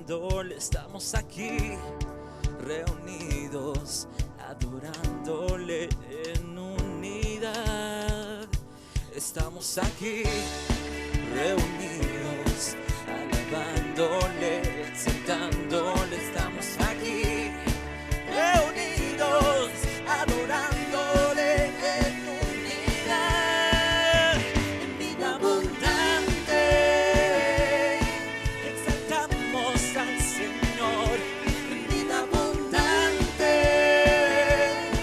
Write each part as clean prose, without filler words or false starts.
adorándole, estamos aquí reunidos, adorándole en unidad. Estamos aquí reunidos, alabándole, exaltándole. Estamos aquí reunidos, adorándole en unidad. En vida abundante exaltamos al Señor. En vida abundante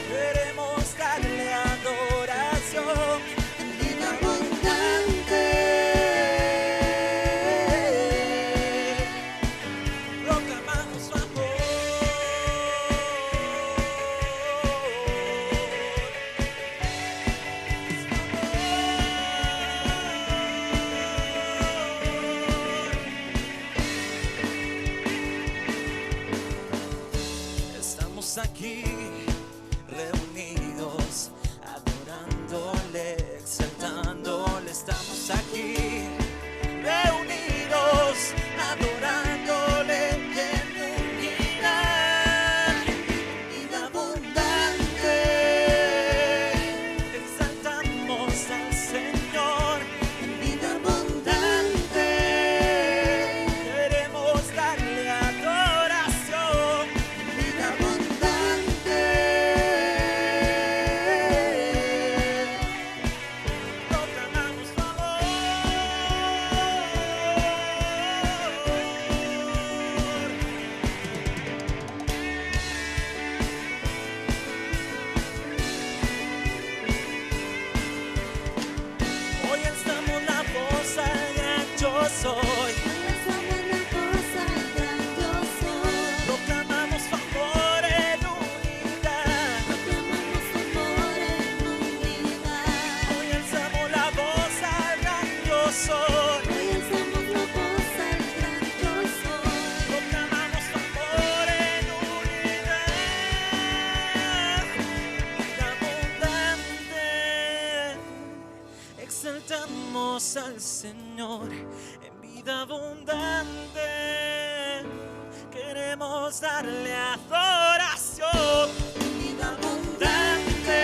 queremos darle adoración. En vida abundante proclamamos su amor. Estamos aquí reunidos, adorándole, exaltándole. Estamos aquí reunidos, adorándole en unidad. Vida abundante exaltamos al Señor. En vida abundante queremos darle adoración. En vida abundante proclamamos su amor. Hoy alzamos la voz al gran yo soy. Proclamamos su amor en unidad. Hoy alzamos la voz al gran yo soy. Proclamamos su amor en unidad. Vida abundante exaltamos al Señor. En vida abundante queremos darle adoración. En vida abundante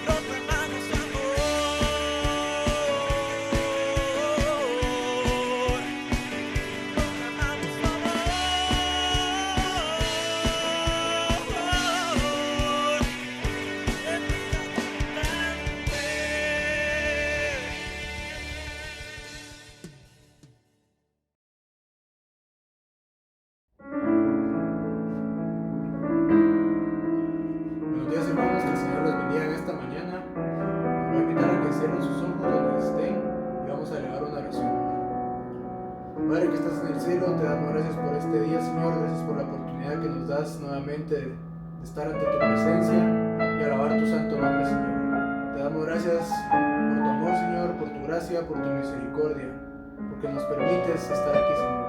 proclamamos su amor. Proclamamos su amor. En vida abundante. Buenos días, hermanos, que el Señor los bendiga en esta mañana. Les voy a invitar a que cierren sus ojos donde estén y vamos a elevar una oración. Padre que estás en el cielo, te damos gracias por este día, Señor. Gracias por la oportunidad que nos das nuevamente de estar ante tu presencia y alabar tu santo nombre, Señor. Te damos gracias por tu amor, Señor, por tu gracia, por tu misericordia, porque nos permites estar aquí, Señor.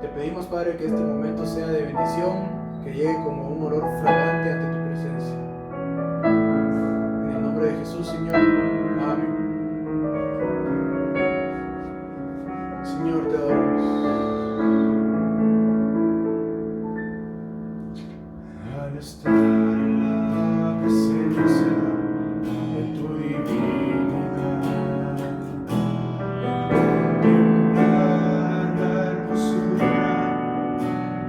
Te pedimos, Padre, que este momento sea de bendición, que llegue como un olor fragante ante tu presencia. En el nombre de Jesús, Señor. Amén. Señor, te adoramos. Al estar en la presencia de tu divinidad, en contemplar la hermosura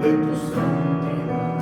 de tu santidad,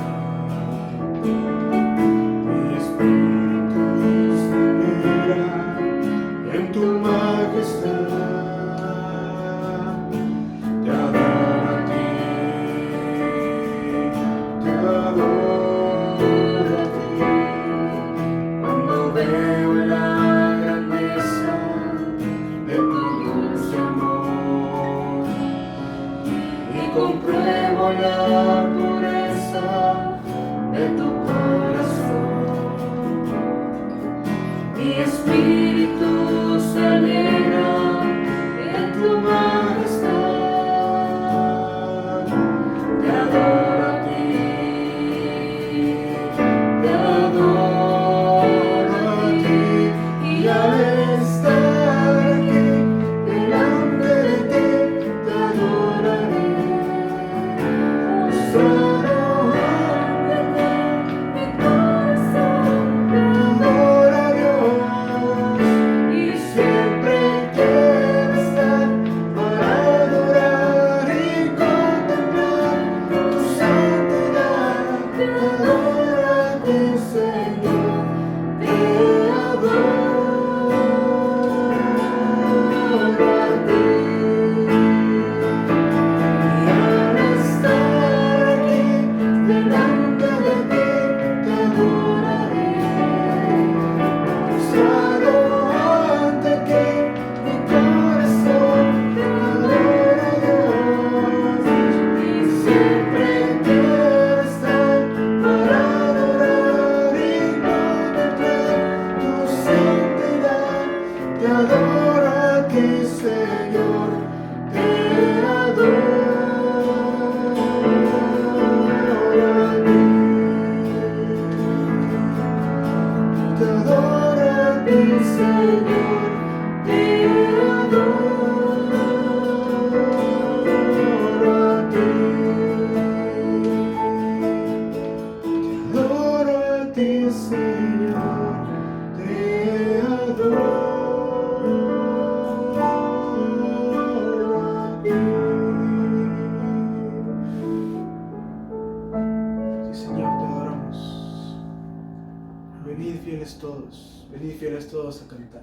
Venid fieles todos a cantar.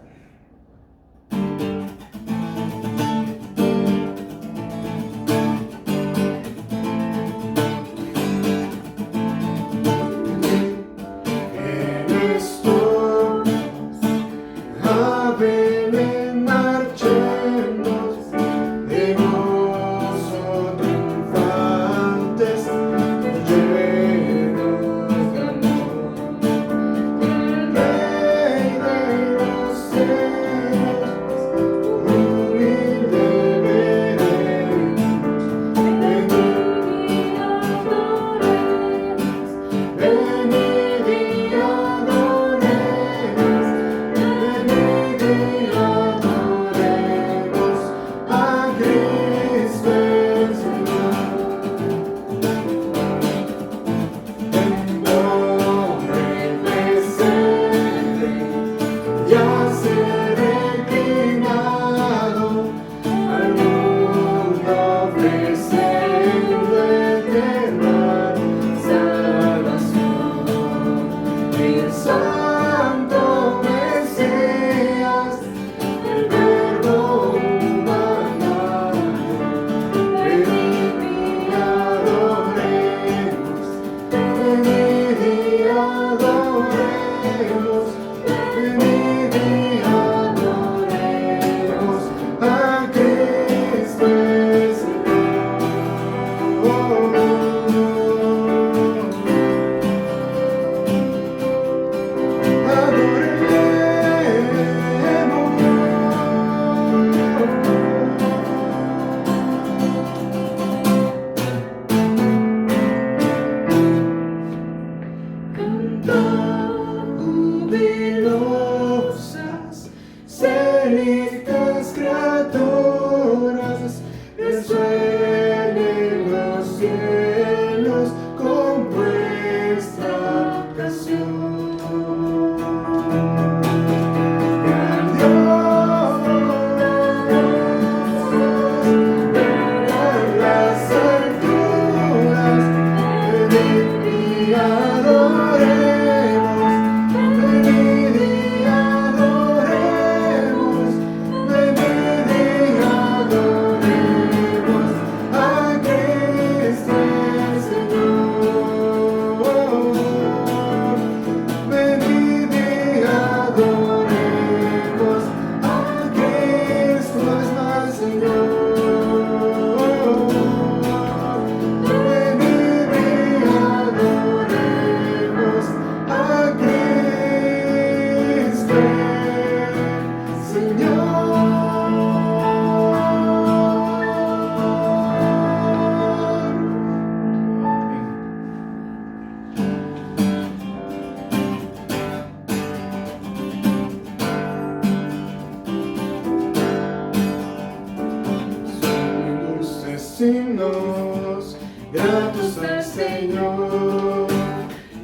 Signos gratos al Señor,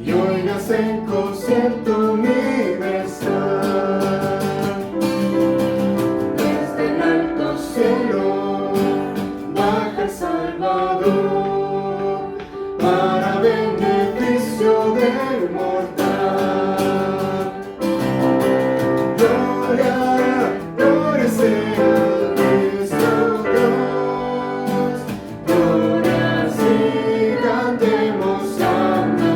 y oigas en concierto universal. Desde el alto cielo baja el Salvador, para beneficio del mortal. Gloria, gloria sea nuestro Dios. Gloria sí cantemos a Dios.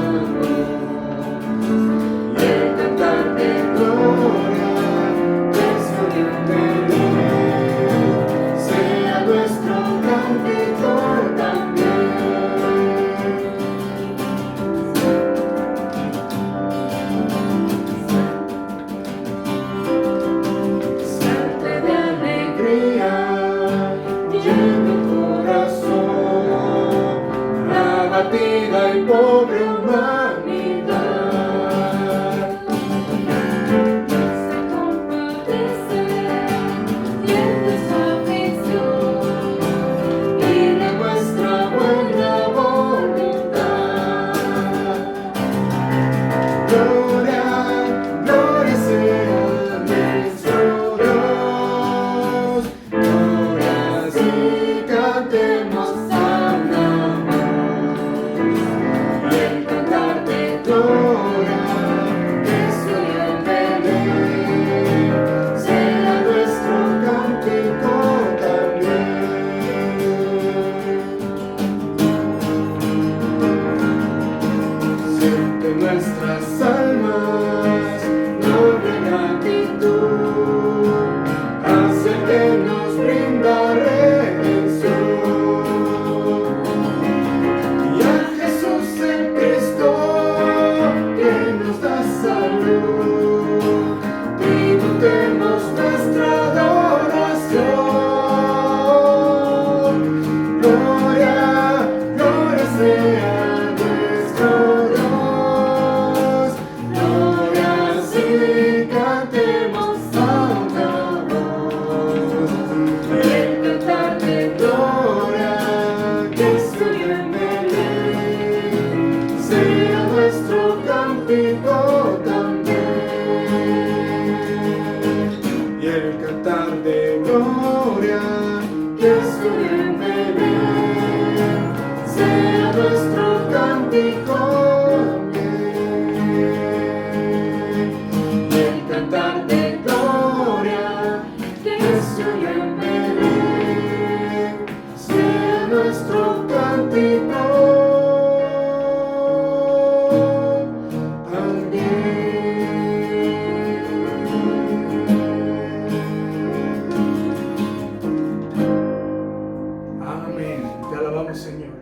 Amén. Te alabamos, Señor.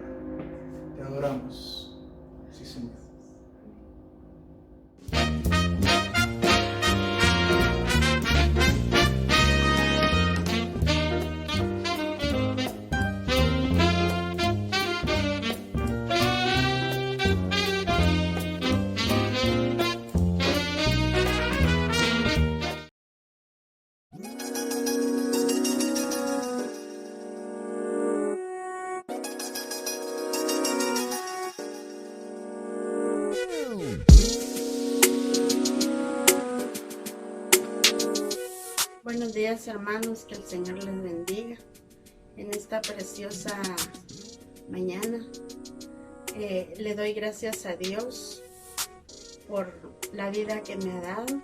Te adoramos. Sí, Señor. Buenos días, hermanos, que el Señor les bendiga en esta preciosa mañana. Le doy gracias a Dios por la vida que me ha dado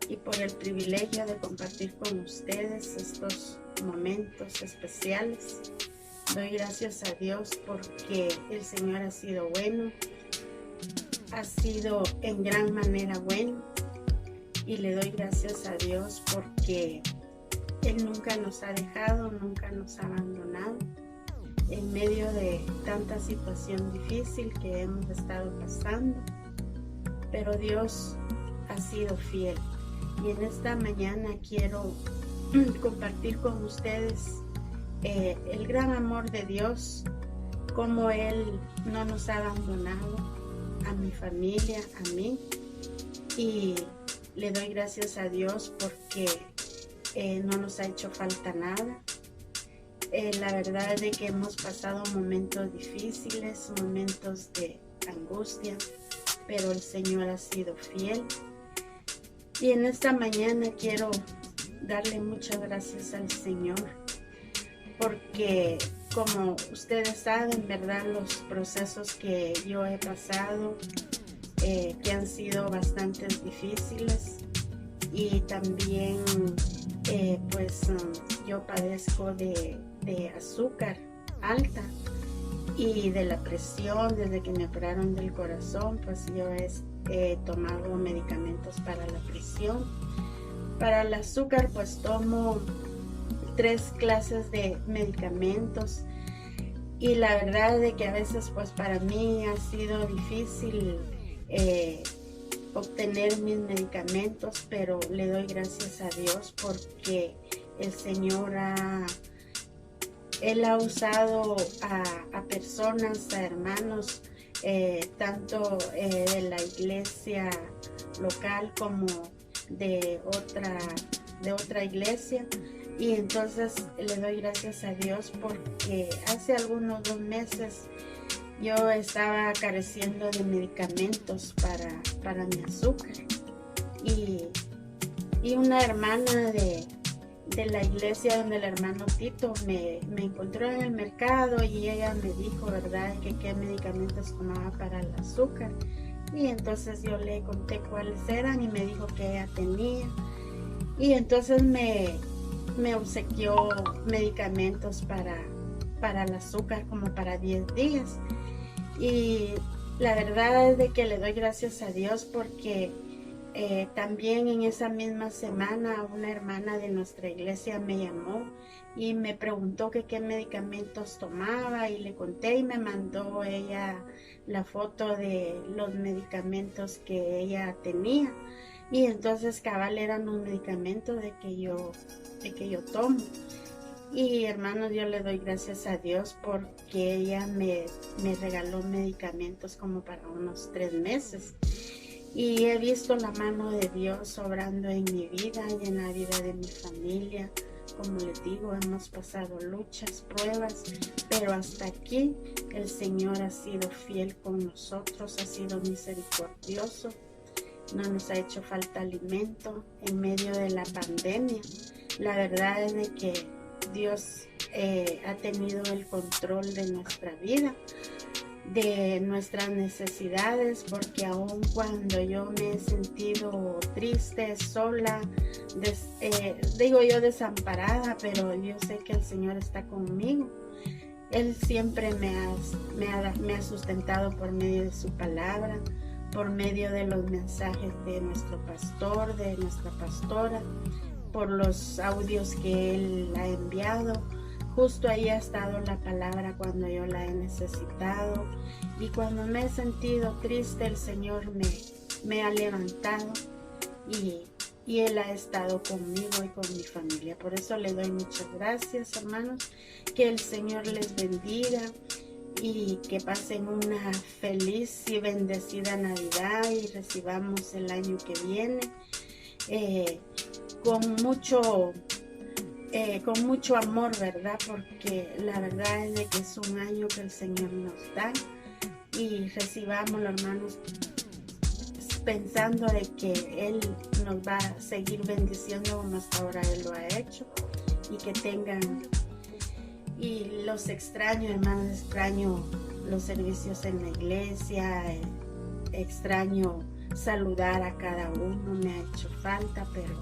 y por el privilegio de compartir con ustedes estos momentos especiales. Doy gracias a Dios porque el Señor ha sido bueno, ha sido en gran manera bueno. Y le doy gracias a Dios porque Él nunca nos ha dejado, nunca nos ha abandonado. En medio de tanta situación difícil que hemos estado pasando, pero Dios ha sido fiel. Y en esta mañana quiero compartir con ustedes el gran amor de Dios, cómo Él no nos ha abandonado, a mi familia, a mí. Y le doy gracias a Dios porque no nos ha hecho falta nada. La verdad es de que hemos pasado momentos difíciles, momentos de angustia, pero el Señor ha sido fiel. Y en esta mañana quiero darle muchas gracias al Señor porque, como ustedes saben, ¿verdad?, los procesos que yo he pasado, que han sido bastante difíciles, y también yo padezco de azúcar alta y de la presión. Desde que me operaron del corazón, pues yo he tomado medicamentos para la presión. Para el azúcar, pues tomo 3 clases de medicamentos, y la verdad es que a veces pues para mí ha sido difícil obtener mis medicamentos, pero le doy gracias a Dios porque el Señor Él ha usado a personas, a hermanos, tanto de la iglesia local como de otra iglesia. Y entonces le doy gracias a Dios porque hace algunos 2 meses yo estaba careciendo de medicamentos para mi azúcar, y una hermana de la iglesia donde el hermano Tito me encontró en el mercado, y ella me dijo, ¿verdad?, que qué medicamentos tomaba para el azúcar. Y entonces yo le conté cuáles eran y me dijo que ella tenía, y entonces me obsequió medicamentos para el azúcar como para 10 días. Y la verdad es de que le doy gracias a Dios porque también en esa misma semana una hermana de nuestra iglesia me llamó y me preguntó que qué medicamentos tomaba, y le conté, y me mandó ella la foto de los medicamentos que ella tenía. Y entonces cabal eran los medicamentos de que yo tomo. Y hermanos, yo le doy gracias a Dios porque ella me regaló medicamentos como para unos 3 meses. Y he visto la mano de Dios obrando en mi vida y en la vida de mi familia. Como les digo, hemos pasado luchas, pruebas, pero hasta aquí el Señor ha sido fiel con nosotros, ha sido misericordioso. No nos ha hecho falta alimento en medio de la pandemia. La verdad es de que Dios ha tenido el control de nuestra vida, de nuestras necesidades, porque aun cuando yo me he sentido triste, sola, desamparada, pero yo sé que el Señor está conmigo. Él siempre me ha sustentado por medio de su palabra, por medio de los mensajes de nuestro pastor, de nuestra pastora, por los audios que él ha enviado. Justo ahí ha estado la palabra cuando yo la he necesitado, y cuando me he sentido triste, el Señor me ha levantado y Él ha estado conmigo y con mi familia. Por eso le doy muchas gracias, hermanos. Que el Señor les bendiga y que pasen una feliz y bendecida Navidad y recibamos el año que viene con mucho amor, ¿verdad? Porque la verdad es de que es un año que el Señor nos da, y recibámoslo, hermanos, pensando de que Él nos va a seguir bendiciendo como hasta ahora Él lo ha hecho, y que tengan, y los extraño, hermanos, extraño los servicios en la iglesia, extraño saludar a cada uno, me ha hecho falta, pero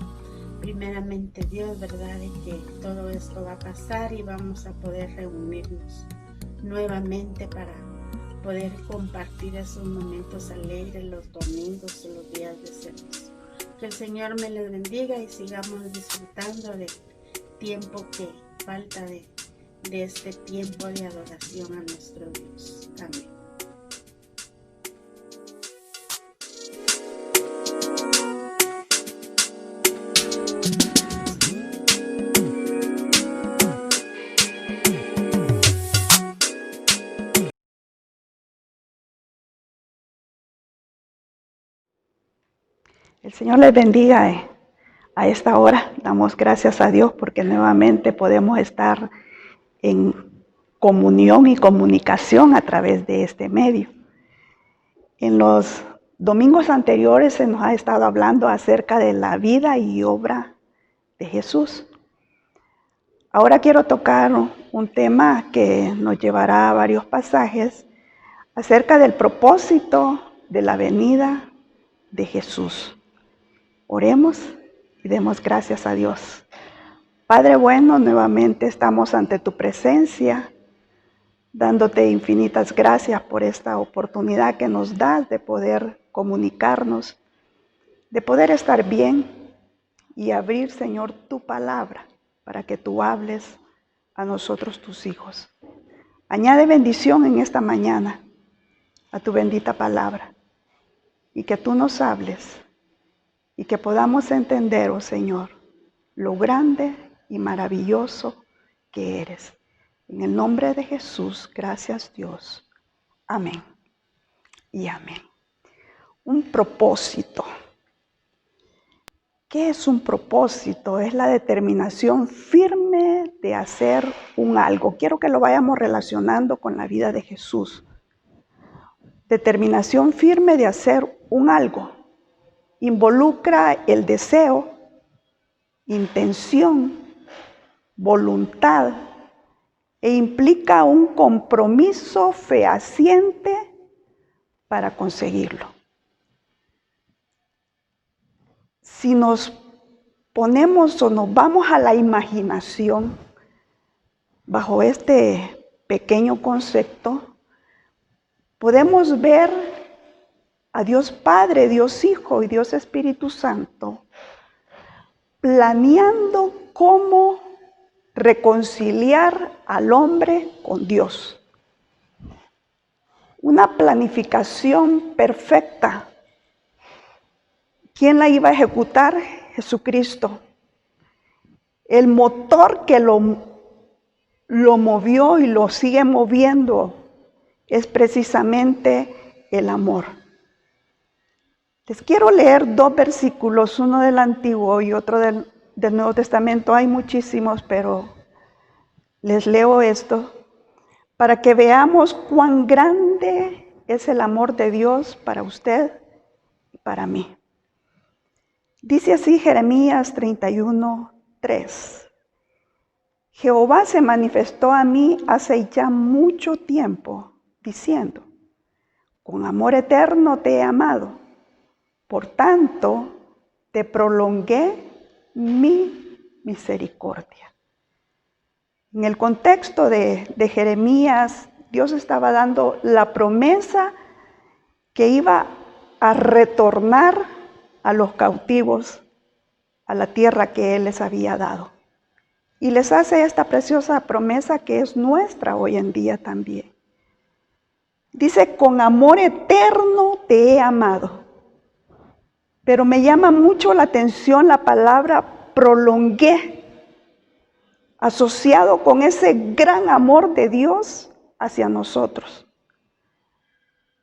primeramente Dios, ¿verdad? De que todo esto va a pasar y vamos a poder reunirnos nuevamente para poder compartir esos momentos alegres los domingos y los días de servicio. Que el Señor me les bendiga y sigamos disfrutando del tiempo que falta de este tiempo de adoración a nuestro Dios. Amén. El Señor les bendiga a esta hora. Damos gracias a Dios porque nuevamente podemos estar en comunión y comunicación a través de este medio. En los domingos anteriores se nos ha estado hablando acerca de la vida y obra de Jesús. Ahora quiero tocar un tema que nos llevará a varios pasajes acerca del propósito de la venida de Jesús. Oremos y demos gracias a Dios. Padre bueno, nuevamente estamos ante tu presencia, dándote infinitas gracias por esta oportunidad que nos das de poder comunicarnos, de poder estar bien y abrir, Señor, tu palabra para que tú hables a nosotros, tus hijos. Añade bendición en esta mañana a tu bendita palabra y que tú nos hables y que podamos entender, oh Señor, lo grande y maravilloso que eres. En el nombre de Jesús, gracias Dios. Amén y amén. Un propósito. ¿Qué es un propósito? Es la determinación firme de hacer un algo. Quiero que lo vayamos relacionando con la vida de Jesús. Determinación firme de hacer un algo. Involucra el deseo, intención, voluntad e implica un compromiso fehaciente para conseguirlo. Si nos ponemos o nos vamos a la imaginación bajo este pequeño concepto, podemos ver a Dios Padre, Dios Hijo y Dios Espíritu Santo planeando cómo reconciliar al hombre con Dios. Una planificación perfecta. ¿Quién la iba a ejecutar? Jesucristo. El motor que lo movió y lo sigue moviendo es precisamente el amor. Les quiero leer dos versículos, uno del Antiguo y otro del Nuevo Testamento. Hay muchísimos, pero les leo esto para que veamos cuán grande es el amor de Dios para usted y para mí. Dice así Jeremías 31:3. Jehová se manifestó a mí hace ya mucho tiempo, diciendo: con amor eterno te he amado. Por tanto, te prolongué mi misericordia. En el contexto de Jeremías, Dios estaba dando la promesa que iba a retornar a los cautivos a la tierra que Él les había dado. Y les hace esta preciosa promesa que es nuestra hoy en día también. Dice, con amor eterno te he amado. Pero me llama mucho la atención la palabra prolongué, asociado con ese gran amor de Dios hacia nosotros.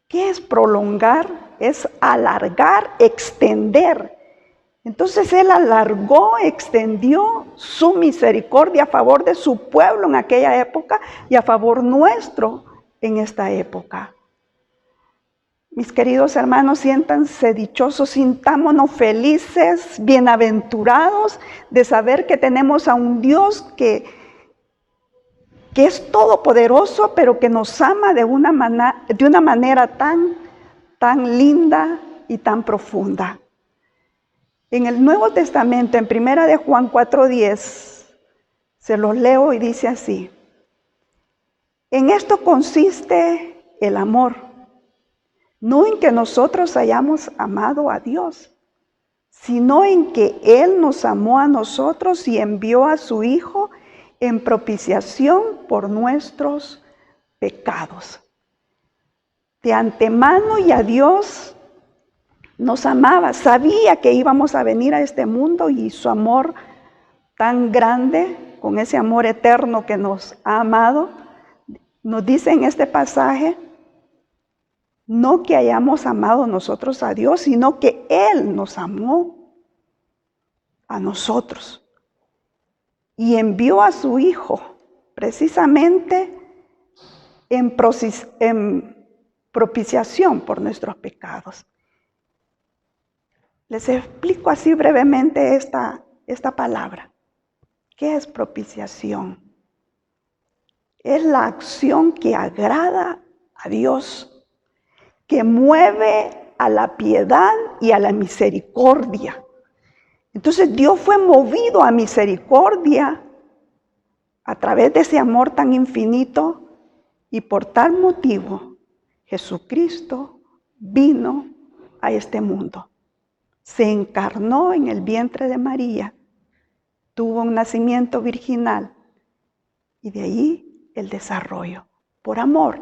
¿Qué es prolongar? Es alargar, extender. Entonces Él alargó, extendió su misericordia a favor de su pueblo en aquella época y a favor nuestro en esta época. Mis queridos hermanos, siéntanse dichosos, sintámonos felices, bienaventurados de saber que tenemos a un Dios que es todopoderoso, pero que nos ama de una manera tan linda y tan profunda. En el Nuevo Testamento, en 1 de Juan 4:10, se los leo y dice así: en esto consiste el amor, no en que nosotros hayamos amado a Dios, sino en que Él nos amó a nosotros y envió a su Hijo en propiciación por nuestros pecados. De antemano y a Dios nos amaba, sabía que íbamos a venir a este mundo y su amor tan grande, con ese amor eterno que nos ha amado, nos dice en este pasaje, no que hayamos amado nosotros a Dios, sino que Él nos amó a nosotros y envió a su Hijo precisamente en propiciación por nuestros pecados. Les explico así brevemente esta palabra. ¿Qué es propiciación? Es la acción que agrada a Dios, que mueve a la piedad y a la misericordia. Entonces Dios fue movido a misericordia a través de ese amor tan infinito y por tal motivo Jesucristo vino a este mundo. Se encarnó en el vientre de María, tuvo un nacimiento virginal y de ahí el desarrollo, por amor.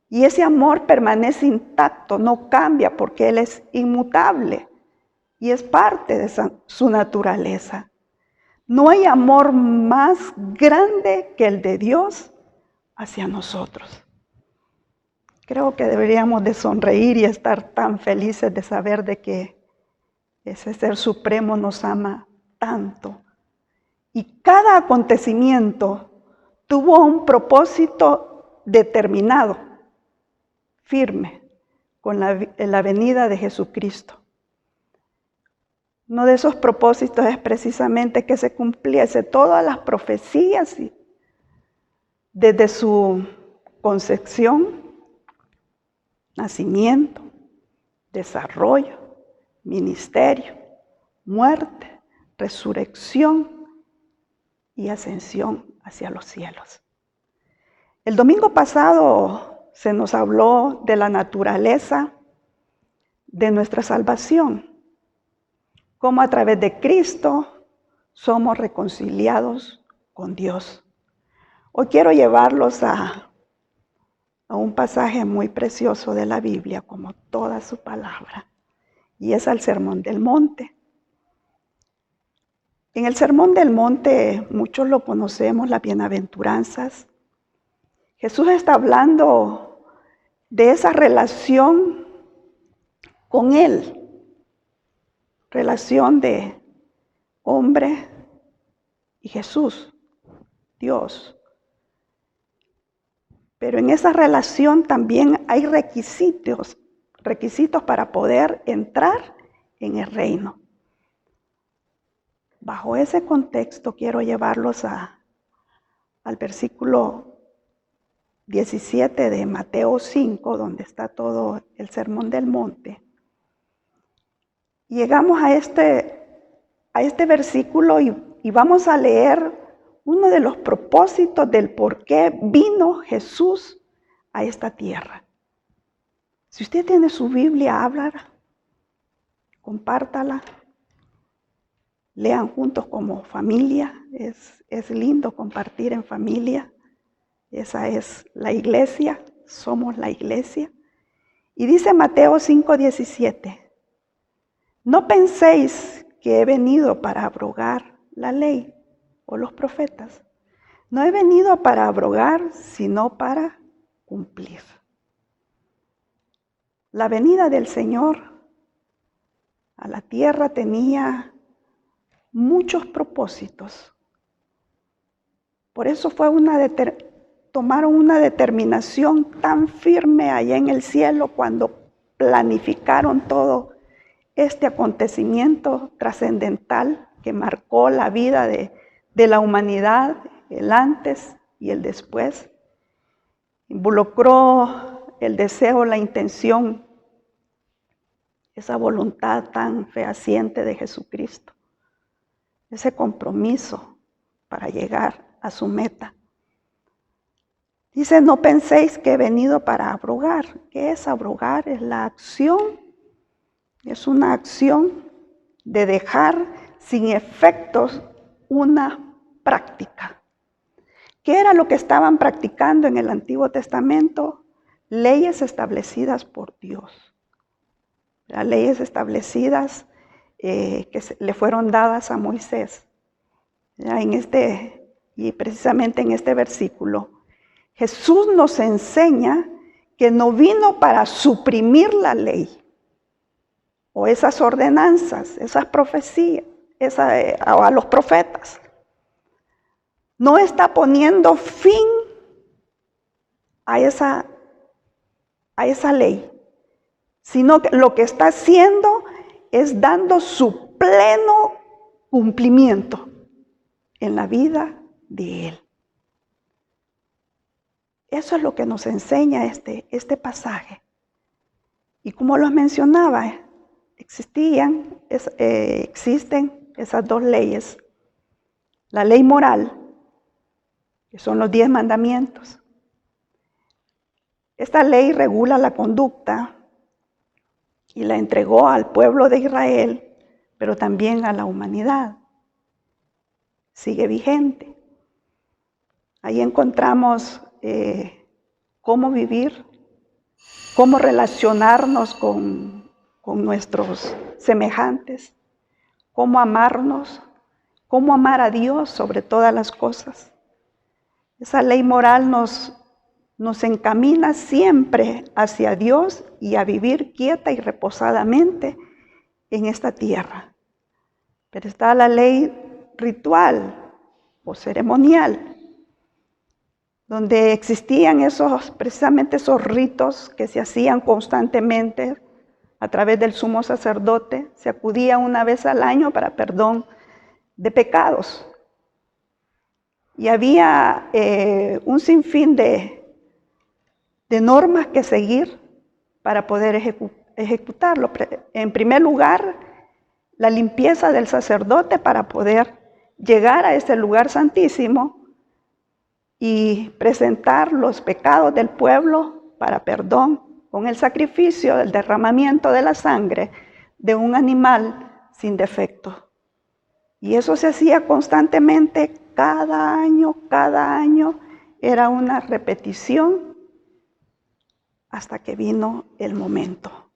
Y ese amor permanece intacto, no cambia porque Él es inmutable y es parte de su naturaleza. No hay amor más grande que el de Dios hacia nosotros. Creo que deberíamos de sonreír y estar tan felices de saber de que ese Ser Supremo nos ama tanto. Y cada acontecimiento tuvo un propósito determinado, firme, con la venida de Jesucristo. Uno de esos propósitos es precisamente que se cumpliese todas las profecías desde su concepción, nacimiento, desarrollo, ministerio, muerte, resurrección y ascensión hacia los cielos. El domingo pasado se nos habló de la naturaleza de nuestra salvación, cómo a través de Cristo somos reconciliados con Dios. Hoy quiero llevarlos a un pasaje muy precioso de la Biblia, como toda su palabra. Y es al Sermón del Monte. En el Sermón del Monte, muchos lo conocemos, las bienaventuranzas. Jesús está hablando de esa relación con Él. Relación de hombre y Jesús, Dios. Pero en esa relación también hay requisitos para poder entrar en el reino. Bajo ese contexto quiero llevarlos al versículo 17 de Mateo 5, donde está todo el Sermón del Monte. Llegamos a este versículo y vamos a leer uno de los propósitos del por qué vino Jesús a esta tierra. Si usted tiene su Biblia, háblala, compártala, lean juntos como familia. Es lindo compartir en familia. Esa es la iglesia, somos la iglesia. Y dice Mateo 5:17, no penséis que he venido para abrogar la ley o los profetas. No he venido para abrogar, sino para cumplir. La venida del Señor a la tierra tenía muchos propósitos. Por eso tomaron una determinación tan firme allá en el cielo cuando planificaron todo este acontecimiento trascendental que marcó la vida de la humanidad, el antes y el después. Involucró el deseo, la intención, esa voluntad tan fehaciente de Jesucristo, ese compromiso para llegar a su meta. Dice, no penséis que he venido para abrogar. ¿Qué es abrogar? Es la acción, es una acción de dejar sin efectos una práctica. ¿Qué era lo que estaban practicando en el Antiguo Testamento? Leyes establecidas por Dios. Las leyes establecidas que le fueron dadas a Moisés. Y precisamente en este versículo, Jesús nos enseña que no vino para suprimir la ley o esas ordenanzas, esas profecías, a los profetas. No está poniendo fin a esa ley, sino que lo que está haciendo es dando su pleno cumplimiento en la vida de Él. Eso es lo que nos enseña este pasaje. Y como los mencionaba, existen esas dos leyes. La ley moral, que son los 10 mandamientos. Esta ley regula la conducta y la entregó al pueblo de Israel, pero también a la humanidad. Sigue vigente. Ahí encontramos cómo vivir, cómo relacionarnos con nuestros semejantes, cómo amarnos, cómo amar a Dios sobre todas las cosas. Esa ley moral nos encamina siempre hacia Dios y a vivir quieta y reposadamente en esta tierra. Pero está la ley ritual o ceremonial, donde existían precisamente esos ritos que se hacían constantemente a través del sumo sacerdote. Se acudía una vez al año para perdón de pecados. Y había un sinfín de normas que seguir para poder ejecutarlo. En primer lugar, la limpieza del sacerdote para poder llegar a ese lugar santísimo y presentar los pecados del pueblo para perdón con el sacrificio del derramamiento de la sangre de un animal sin defecto. Y eso se hacía constantemente cada año era una repetición hasta que vino el momento.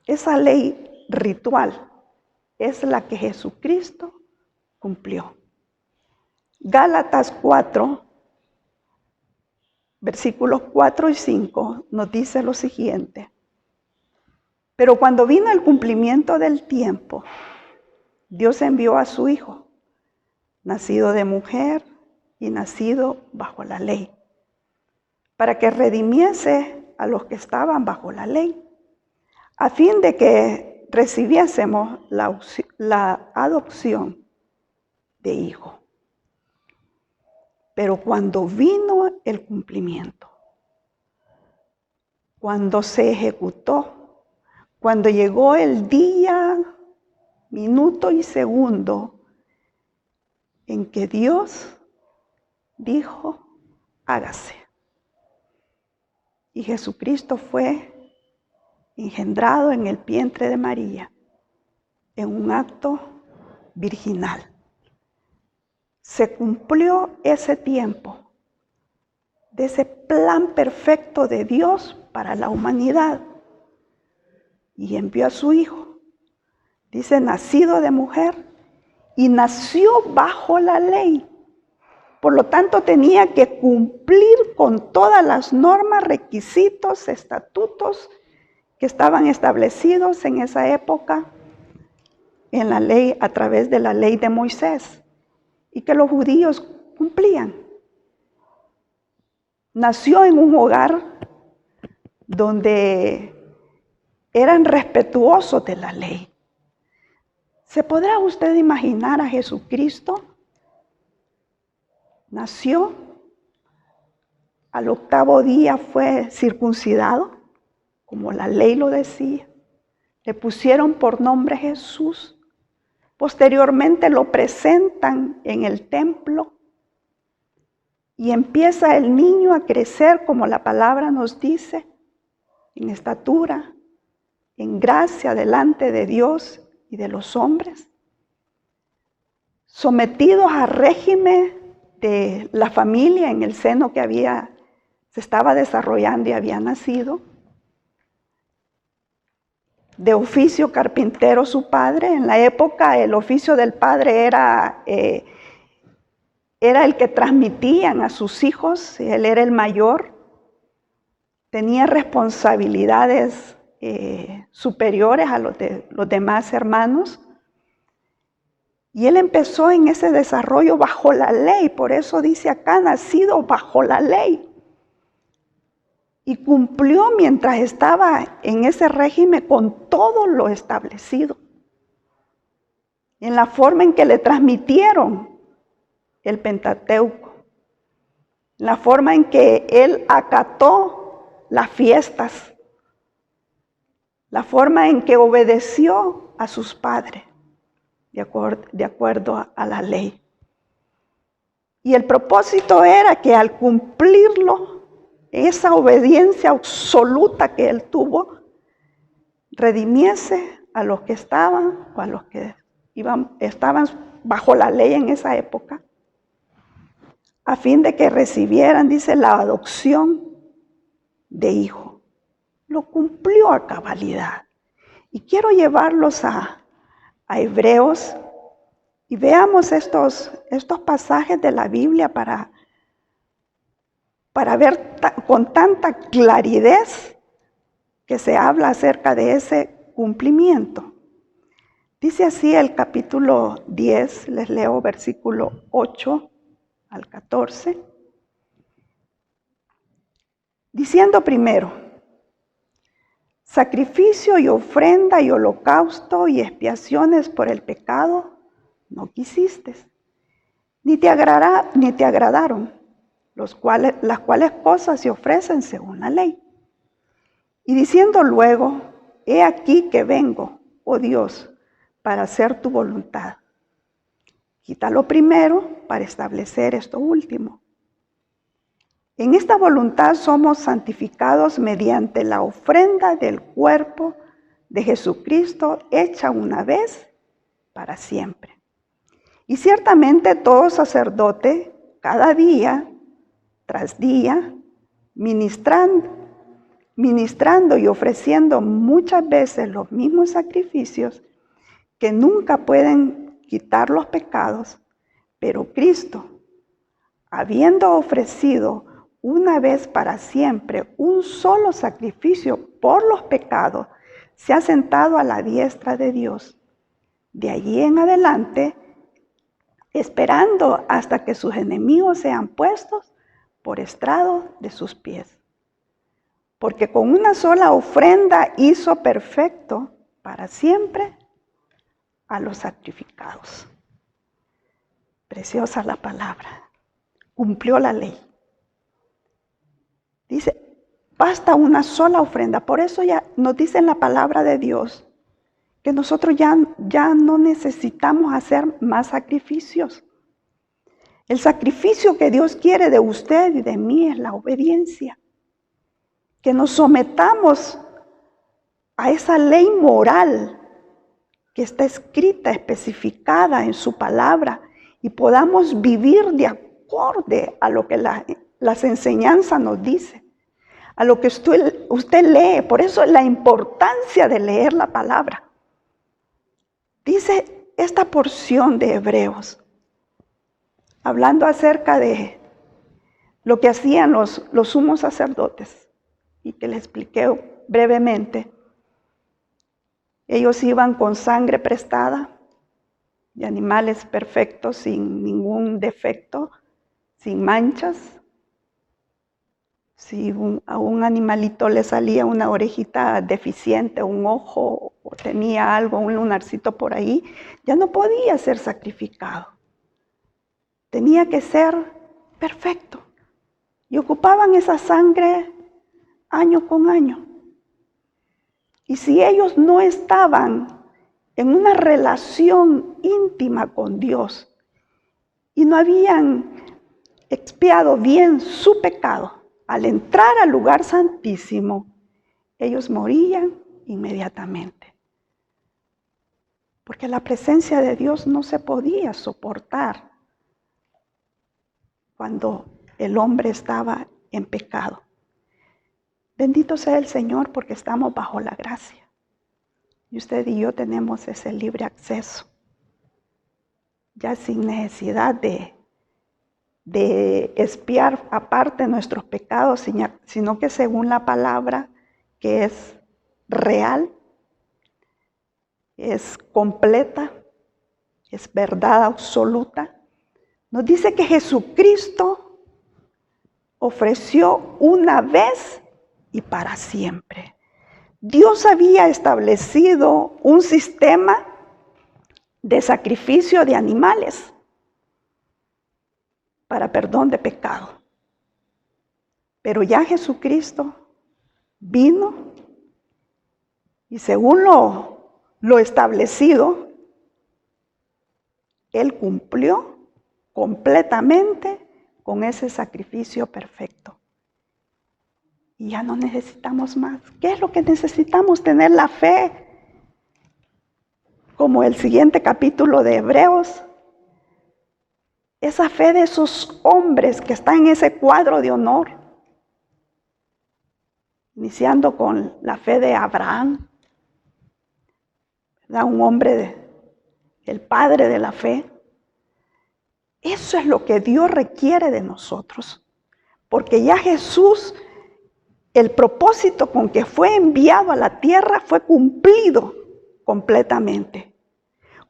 Esa ley ritual es la que Jesucristo cumplió. Gálatas 4, versículos 4 y 5 nos dice lo siguiente. Pero cuando vino el cumplimiento del tiempo, Dios envió a su Hijo, nacido de mujer y nacido bajo la ley, para que redimiese a los que estaban bajo la ley, a fin de que recibiésemos la adopción de hijo. Pero cuando vino el cumplimiento, cuando se ejecutó, cuando llegó el día, minuto y segundo en que Dios dijo, hágase. Y Jesucristo fue engendrado en el vientre de María, en un acto virginal. Se cumplió ese tiempo de ese plan perfecto de Dios para la humanidad y envió a su Hijo. Dice, nacido de mujer, y nació bajo la ley. Por lo tanto, tenía que cumplir con todas las normas, requisitos, estatutos que estaban establecidos en esa época en la ley, a través de la ley de Moisés, y que los judíos cumplían. Nació en un hogar donde eran respetuosos de la ley. ¿Se podrá usted imaginar a Jesucristo? Nació, al 8º día fue circuncidado, como la ley lo decía. Le pusieron por nombre Jesús. Posteriormente lo presentan en el templo y empieza el niño a crecer, como la palabra nos dice, en estatura, en gracia delante de Dios y de los hombres, sometidos al régimen de la familia en el seno que se estaba desarrollando y había nacido. De oficio carpintero su padre. En la época el oficio del padre era el que transmitían a sus hijos. Él era el mayor. Tenía responsabilidades superiores a los demás hermanos. Y él empezó en ese desarrollo bajo la ley. Por eso dice acá, nacido bajo la ley. Y cumplió mientras estaba en ese régimen con todo lo establecido. En la forma en que le transmitieron el Pentateuco. En la forma en que él acató las fiestas. La forma en que obedeció a sus padres. De acuerdo a la ley. Y el propósito era que al cumplirlo, esa obediencia absoluta que él tuvo, redimiese a los que estaban o a los que estaban bajo la ley en esa época, a fin de que recibieran, dice, la adopción de hijo. Lo cumplió a cabalidad. Y quiero llevarlos a Hebreos y veamos estos pasajes de la Biblia para ver con tanta claridad que se habla acerca de ese cumplimiento. Dice así el capítulo 10, les leo versículo 8 al 14, diciendo primero, sacrificio y ofrenda y holocausto y expiaciones por el pecado no quisiste, ni te agradaron, las cuales cosas se ofrecen según la ley. Y diciendo luego, he aquí que vengo, oh Dios, para hacer tu voluntad. Quita lo primero para establecer esto último. En esta voluntad somos santificados mediante la ofrenda del cuerpo de Jesucristo hecha una vez para siempre. Y ciertamente todo sacerdote, cada día tras día, ministrando y ofreciendo muchas veces los mismos sacrificios que nunca pueden quitar los pecados, pero Cristo, habiendo ofrecido una vez para siempre un solo sacrificio por los pecados, se ha sentado a la diestra de Dios. De allí en adelante, esperando hasta que sus enemigos sean puestos por estrado de sus pies. Porque con una sola ofrenda hizo perfecto para siempre a los sacrificados. Preciosa la palabra. Cumplió la ley. Dice, basta una sola ofrenda. Por eso ya nos dice en la palabra de Dios que nosotros ya no necesitamos hacer más sacrificios. El sacrificio que Dios quiere de usted y de mí es la obediencia. Que nos sometamos a esa ley moral que está escrita, especificada en su palabra, y podamos vivir de acorde a lo que las enseñanzas nos dicen, a lo que usted lee. Por eso la importancia de leer la palabra. Dice esta porción de Hebreos, hablando acerca de lo que hacían los sumos sacerdotes, y que les expliqué brevemente. Ellos iban con sangre prestada de animales perfectos, sin ningún defecto, sin manchas. Si a un animalito le salía una orejita deficiente, un ojo, o tenía algo, un lunarcito por ahí, ya no podía ser sacrificado. Tenía que ser perfecto. Y ocupaban esa sangre año con año. Y si ellos no estaban en una relación íntima con Dios y no habían expiado bien su pecado, al entrar al lugar santísimo, ellos morían inmediatamente. Porque la presencia de Dios no se podía soportar cuando el hombre estaba en pecado. Bendito sea el Señor porque estamos bajo la gracia. Y usted y yo tenemos ese libre acceso. Ya sin necesidad de expiar aparte nuestros pecados, sino que según la palabra, que es real, es completa, es verdad absoluta, nos dice que Jesucristo ofreció una vez y para siempre. Dios había establecido un sistema de sacrificio de animales para perdón de pecado. Pero ya Jesucristo vino y según lo establecido, Él cumplió completamente con ese sacrificio perfecto. Y ya no necesitamos más. ¿Qué es lo que necesitamos? Tener la fe. Como el siguiente capítulo de Hebreos. Esa fe de esos hombres que están en ese cuadro de honor. Iniciando con la fe de Abraham. ¿Verdad? Un hombre, el padre de la fe. Eso es lo que Dios requiere de nosotros. Porque ya Jesús, el propósito con que fue enviado a la tierra fue cumplido completamente.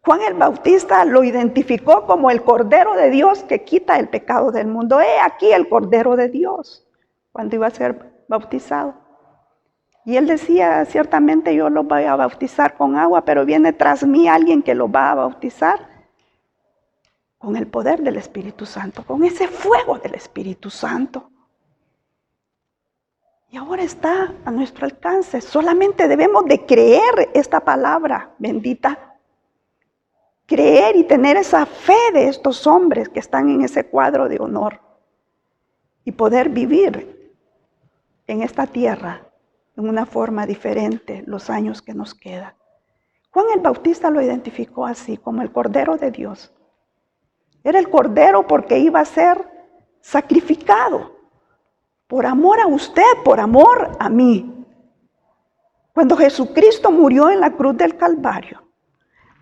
Juan el Bautista lo identificó como el Cordero de Dios que quita el pecado del mundo. He aquí el Cordero de Dios, cuando iba a ser bautizado. Y él decía, ciertamente yo los voy a bautizar con agua, pero viene tras mí alguien que los va a bautizar con el poder del Espíritu Santo, con ese fuego del Espíritu Santo. Y ahora está a nuestro alcance. Solamente debemos de creer esta palabra bendita. Creer y tener esa fe de estos hombres que están en ese cuadro de honor. Y poder vivir en esta tierra en una forma diferente los años que nos quedan. Juan el Bautista lo identificó así, como el Cordero de Dios. Era el Cordero porque iba a ser sacrificado. Por amor a usted, por amor a mí. Cuando Jesucristo murió en la cruz del Calvario,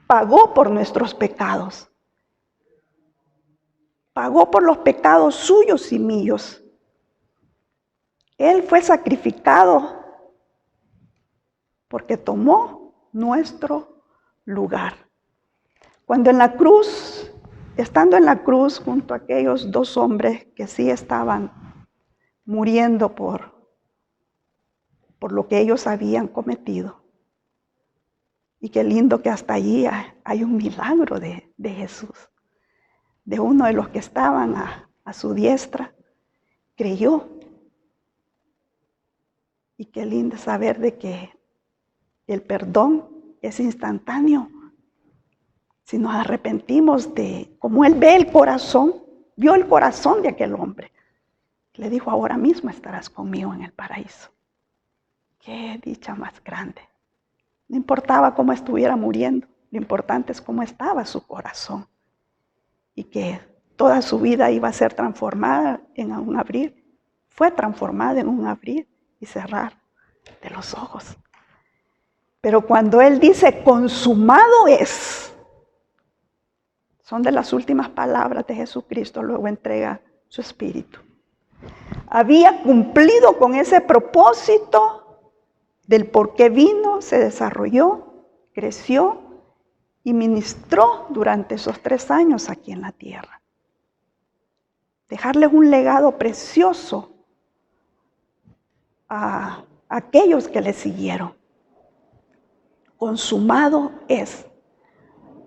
pagó por nuestros pecados. Pagó por los pecados suyos y míos. Él fue sacrificado porque tomó nuestro lugar. Cuando en la cruz, estando en la cruz junto a aquellos dos hombres que sí estaban muriendo por lo que ellos habían cometido. Y qué lindo que hasta allí hay un milagro de Jesús. De uno de los que estaban a su diestra, creyó. Y qué lindo saber de que el perdón es instantáneo. Si nos arrepentimos como Él ve el corazón, vio el corazón de aquel hombre. Le dijo, ahora mismo estarás conmigo en el paraíso. Qué dicha más grande. No importaba cómo estuviera muriendo, lo importante es cómo estaba su corazón. Y que toda su vida iba a ser transformada en un abrir. Fue transformada en un abrir y cerrar de los ojos. Pero cuando Él dice, consumado es, son de las últimas palabras de Jesucristo, luego entrega su espíritu. Había cumplido con ese propósito del por qué vino, se desarrolló, creció y ministró durante esos 3 años aquí en la tierra. Dejarles un legado precioso a aquellos que le siguieron. Consumado es.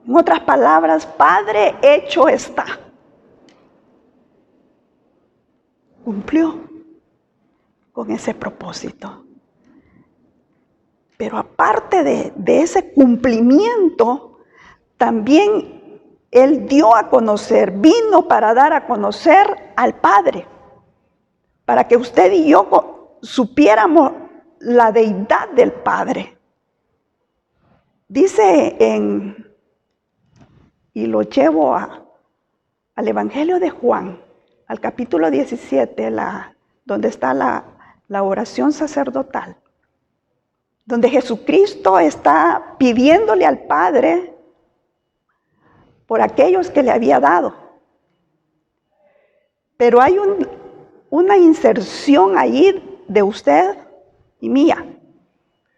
En otras palabras, Padre, hecho está. Cumplió con ese propósito. Pero aparte de ese cumplimiento, también Él dio a conocer, vino para dar a conocer al Padre, para que usted y yo supiéramos la deidad del Padre. Dice y lo llevo al Evangelio de Juan, al capítulo 17, donde está la oración sacerdotal, donde Jesucristo está pidiéndole al Padre por aquellos que le había dado. Pero hay una inserción ahí de usted y mía,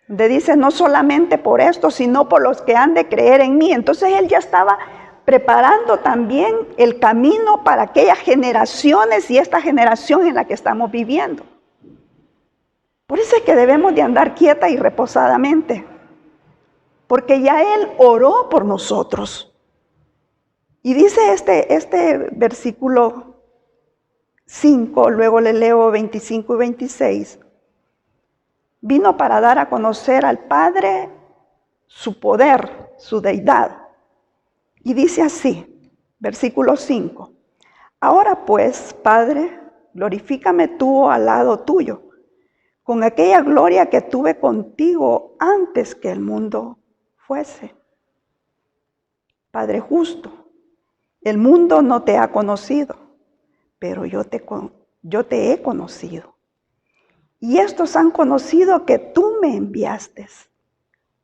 donde dice no solamente por esto, sino por los que han de creer en mí. Entonces Él ya estaba preparando también el camino para aquellas generaciones y esta generación en la que estamos viviendo. Por eso es que debemos de andar quieta y reposadamente, porque ya Él oró por nosotros. Y dice este versículo 5, luego le leo 25 y 26. Vino para dar a conocer al Padre su poder, su deidad. Y dice así, versículo 5. Ahora pues, Padre, glorifícame tú al lado tuyo, con aquella gloria que tuve contigo antes que el mundo fuese. Padre justo, el mundo no te ha conocido, pero yo te he conocido. Y estos han conocido que tú me enviaste,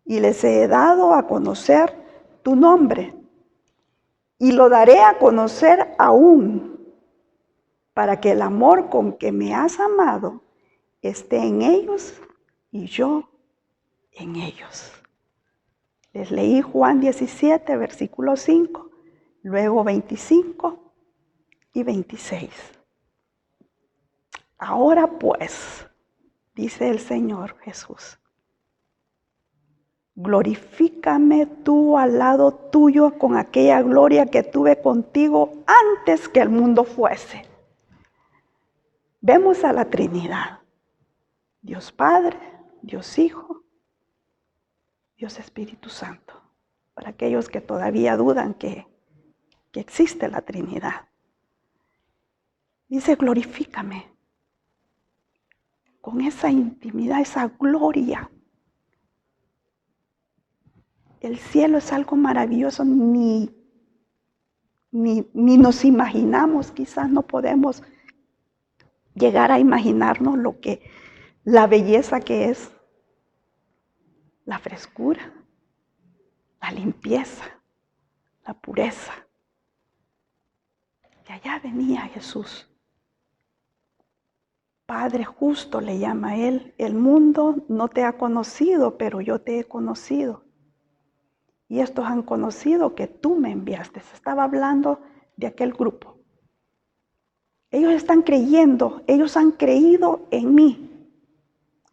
y les he dado a conocer tu nombre, y lo daré a conocer aún, para que el amor con que me has amado esté en ellos y yo en ellos. Les leí Juan 17, versículo 5, luego 25 y 26. Ahora pues, dice el Señor Jesús, glorifícame tú al lado tuyo con aquella gloria que tuve contigo antes que el mundo fuese. Vemos a la Trinidad, Dios Padre, Dios Hijo, Dios Espíritu Santo, para aquellos que todavía dudan que existe la Trinidad. Dice, glorifícame con esa intimidad, esa gloria. El cielo es algo maravilloso, ni nos imaginamos, quizás no podemos llegar a imaginarnos la belleza que es, la frescura, la limpieza, la pureza. Y allá venía Jesús. Padre justo le llama a Él. El mundo no te ha conocido, pero yo te he conocido. Y estos han conocido que tú me enviaste. Estaba hablando de aquel grupo. Ellos están creyendo, ellos han creído en mí.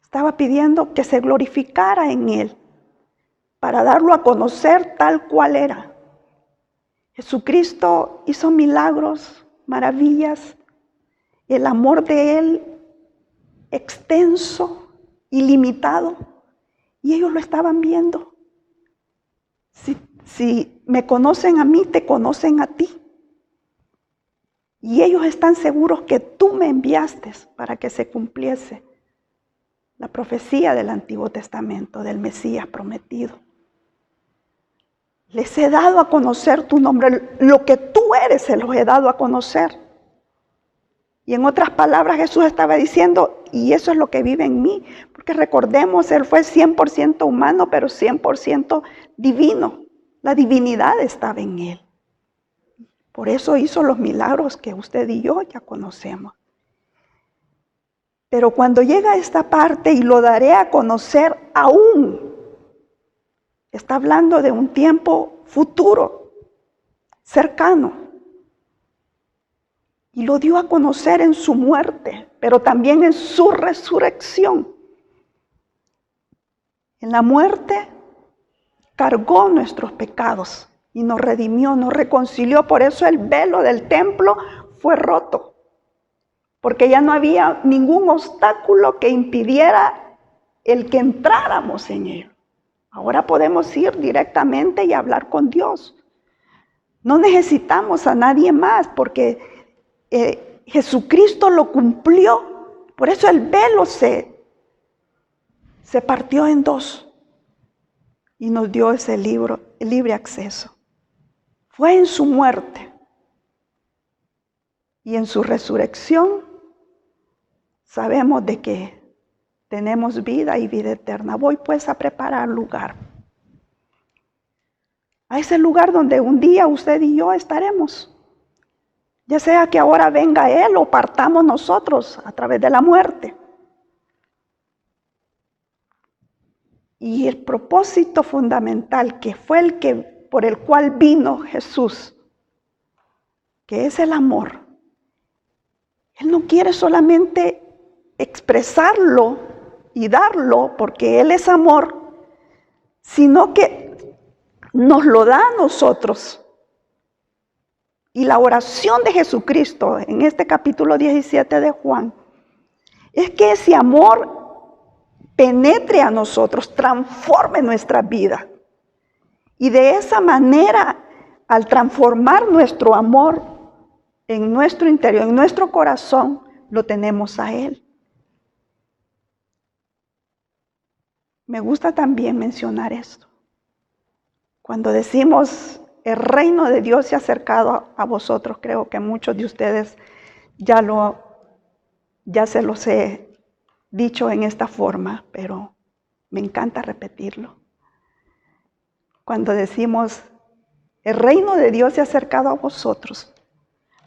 Estaba pidiendo que se glorificara en Él, para darlo a conocer tal cual era. Jesucristo hizo milagros, maravillas, el amor de Él extenso, ilimitado, y ellos lo estaban viendo. Si me conocen a mí, te conocen a ti. Y ellos están seguros que tú me enviaste para que se cumpliese la profecía del Antiguo Testamento, del Mesías prometido. Les he dado a conocer tu nombre. Lo que tú eres se los he dado a conocer. Y en otras palabras Jesús estaba diciendo, y eso es lo que vive en mí. Porque recordemos, Él fue 100% humano, pero 100% divino. La divinidad estaba en Él. Por eso hizo los milagros que usted y yo ya conocemos. Pero cuando llega a esta parte, y lo daré a conocer aún, está hablando de un tiempo futuro, cercano. Y lo dio a conocer en su muerte, pero también en su resurrección. En la muerte cargó nuestros pecados y nos redimió, nos reconcilió. Por eso el velo del templo fue roto. Porque ya no había ningún obstáculo que impidiera el que entráramos en él. Ahora podemos ir directamente y hablar con Dios. No necesitamos a nadie más porque Jesucristo lo cumplió. Por eso el velo se partió en dos y nos dio ese libre acceso. Fue en su muerte y en su resurrección sabemos de que tenemos vida y vida eterna. Voy pues a preparar lugar. A ese lugar donde un día usted y yo estaremos. Ya sea que ahora venga Él o partamos nosotros a través de la muerte. Y el propósito fundamental que fue por el cual vino Jesús, que es el amor. Él no quiere solamente expresarlo y darlo porque Él es amor, sino que nos lo da a nosotros. Y la oración de Jesucristo en este capítulo 17 de Juan es que ese amor penetre a nosotros, transforme nuestra vida. Y de esa manera, al transformar nuestro amor en nuestro interior, en nuestro corazón, lo tenemos a Él. Me gusta también mencionar esto. Cuando decimos el reino de Dios se ha acercado a vosotros, creo que muchos de ustedes ya se los he dicho en esta forma, pero me encanta repetirlo. Cuando decimos el reino de Dios se ha acercado a vosotros,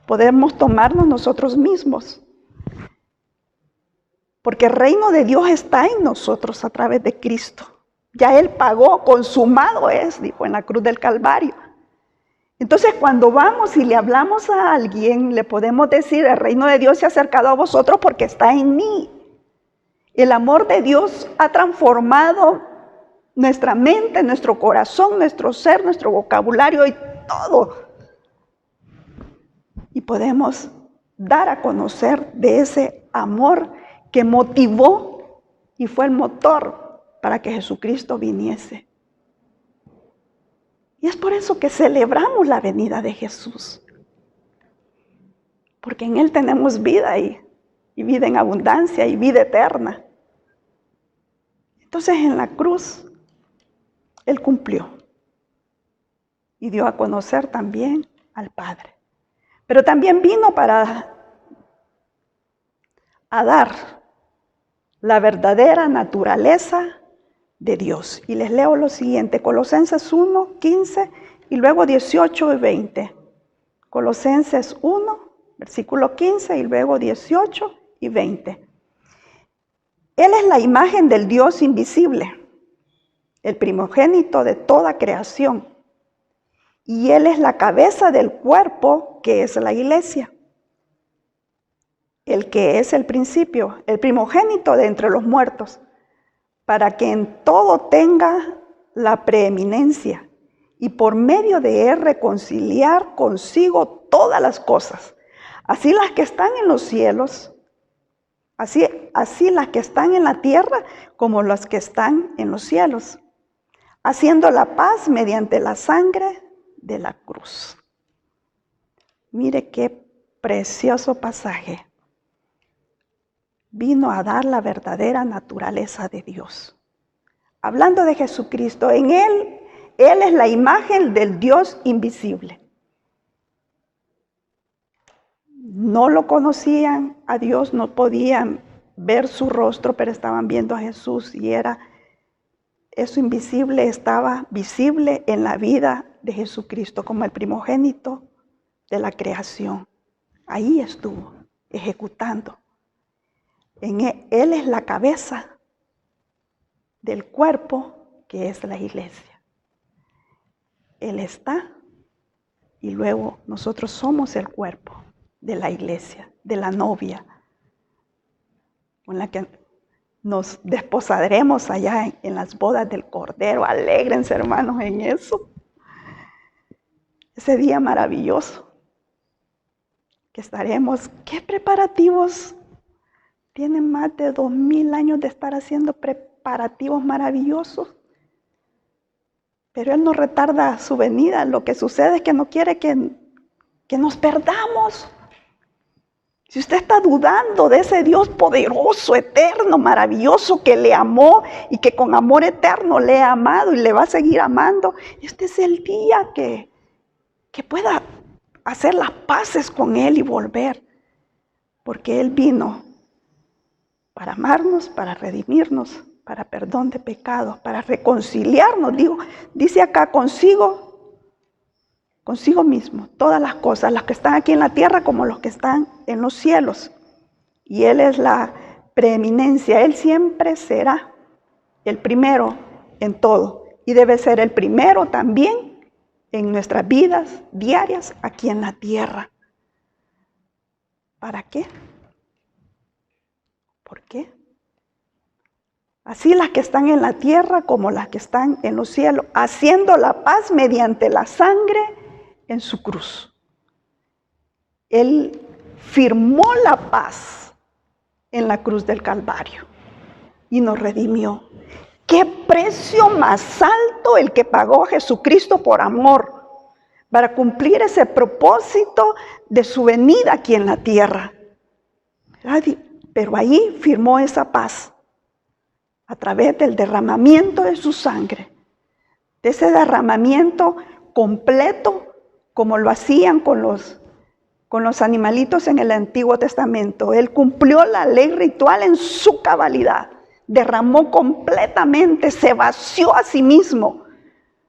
podemos tomarnos nosotros mismos. Porque el reino de Dios está en nosotros a través de Cristo. Ya Él pagó, consumado es, dijo en la cruz del Calvario. Entonces cuando vamos y le hablamos a alguien, le podemos decir, el reino de Dios se ha acercado a vosotros porque está en mí. El amor de Dios ha transformado nuestra mente, nuestro corazón, nuestro ser, nuestro vocabulario y todo. Y podemos dar a conocer de ese amor que motivó y fue el motor para que Jesucristo viniese. Y es por eso que celebramos la venida de Jesús. Porque en Él tenemos vida y vida en abundancia y vida eterna. Entonces en la cruz Él cumplió y dio a conocer también al Padre. Pero también vino para dar la verdadera naturaleza de Dios. Y les leo lo siguiente, Colosenses 1, 15 y luego 18 y 20. Colosenses 1, versículo 15 y luego 18 y 20. Él es la imagen del Dios invisible, el primogénito de toda creación. Y Él es la cabeza del cuerpo que es la iglesia. El que es el principio, el primogénito de entre los muertos, para que en todo tenga la preeminencia y por medio de Él reconciliar consigo todas las cosas, así las que están en los cielos, así las que están en la tierra como las que están en los cielos, haciendo la paz mediante la sangre de la cruz. Mire qué precioso pasaje. vino a dar la verdadera naturaleza de Dios. Hablando de Jesucristo, en Él es la imagen del Dios invisible. No lo conocían a Dios, no podían ver su rostro, pero estaban viendo a Jesús y eso invisible estaba visible en la vida de Jesucristo como el primogénito de la creación. Ahí estuvo, ejecutando. Él es la cabeza del cuerpo que es la iglesia. Él está y luego nosotros somos el cuerpo de la iglesia, de la novia, con la que nos desposaremos allá en las bodas del Cordero. Alégrense, hermanos, en eso. Ese día maravilloso que estaremos. ¿Qué preparativos? Tienen más de 2000 años de estar haciendo preparativos maravillosos. Pero Él no retarda su venida. Lo que sucede es que no quiere que nos perdamos. Si usted está dudando de ese Dios poderoso, eterno, maravilloso, que le amó y que con amor eterno le ha amado y le va a seguir amando, este es el día que pueda hacer las paces con Él y volver. Porque Él vino para amarnos, para redimirnos, para perdón de pecados, para reconciliarnos. Dice acá, consigo mismo, todas las cosas, las que están aquí en la tierra como los que están en los cielos. Y Él es la preeminencia. Él siempre será el primero en todo. Y debe ser el primero también en nuestras vidas diarias aquí en la tierra. ¿Para qué? ¿Por qué? Así las que están en la tierra como las que están en los cielos, haciendo la paz mediante la sangre en su cruz. Él firmó la paz en la cruz del Calvario y nos redimió. ¿Qué precio más alto el que pagó Jesucristo por amor para cumplir ese propósito de su venida aquí en la tierra? Pero ahí firmó esa paz a través del derramamiento de su sangre, de ese derramamiento completo como lo hacían con los animalitos en el Antiguo Testamento. Él cumplió la ley ritual en su cabalidad. Derramó completamente, se vació a sí mismo